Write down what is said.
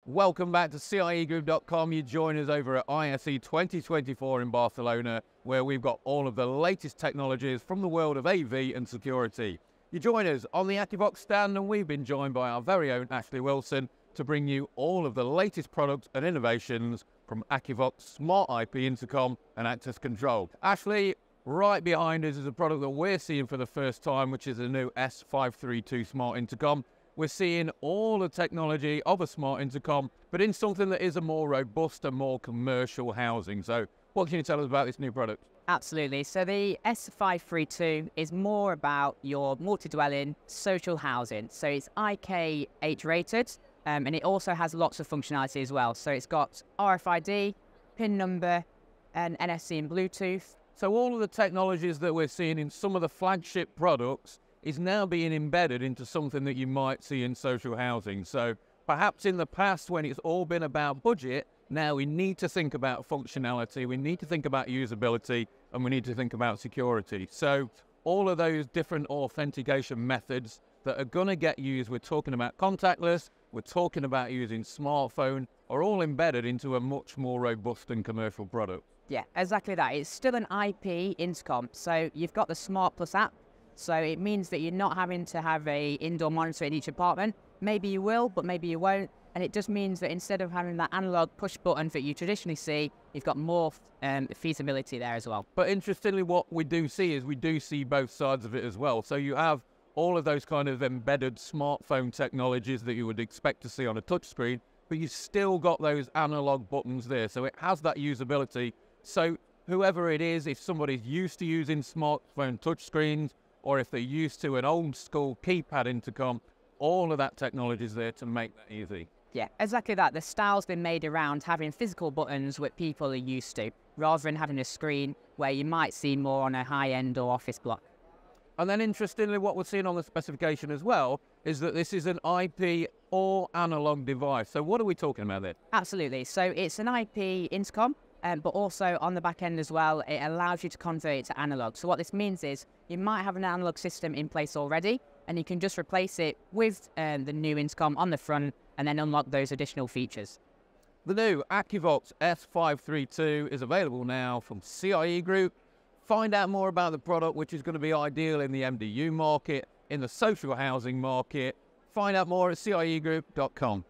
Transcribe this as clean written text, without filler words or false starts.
Welcome back to CIEgroup.com. You join us over at ISE 2024 in Barcelona, where we've got all of the latest technologies from the world of AV and security. You join us on the Akuvox stand, and we've been joined by our very own Ashley Wilson to bring you all of the latest products and innovations from Akuvox Smart IP Intercom and Access Control. Ashley, right behind us is a product that we're seeing for the first time, which is the new S532 Smart Intercom. We're seeing all the technology of a smart intercom, but in something that is a more robust and more commercial housing. So what can you tell us about this new product? Absolutely. So the S532 is more about your multi-dwelling social housing. So it's IK8 rated, and it also has lots of functionality as well. So it's got RFiD, PIN number, and NFC and Bluetooth. So all of the technologies that we're seeing in some of the flagship products is now being embedded into something that you might see in social housing. So perhaps in the past, when it's all been about budget, now we need to think about functionality, we need to think about usability, and we need to think about security. So all of those different authentication methods that are going to get used, we're talking about contactless, we're talking about using smartphone, are all embedded into a much more robust and commercial product. Yeah, exactly that. It's still an IP intercom. So you've got the Smart Plus app. So it means that you're not having to have a indoor monitor in each apartment. Maybe you will, but maybe you won't. And it just means that instead of having that analog push button that you traditionally see, you've got more feasibility there as well. But interestingly, what we do see is we do see both sides of it as well. So you have all of those kind of embedded smartphone technologies that you would expect to see on a touchscreen, but you've still got those analog buttons there. So it has that usability. So whoever it is, if somebody's used to using smartphone touchscreens, or if they're used to an old school keypad intercom, all of that technology is there to make that easy. Yeah, exactly that. The style's been made around having physical buttons what people are used to, rather than having a screen where you might see more on a high-end or office block. And then interestingly, what we're seeing on the specification as well is that this is an IP or analog device. So what are we talking about there? Absolutely. So it's an IP intercom, but also on the back end as well, it allows you to convert it to analog. So what this means is you might have an analog system in place already, and you can just replace it with the new intercom on the front and then unlock those additional features. The new Akuvox S532 is available now from CIE Group. Find out more about the product, which is going to be ideal in the MDU market, in the social housing market. Find out more at CIEgroup.com.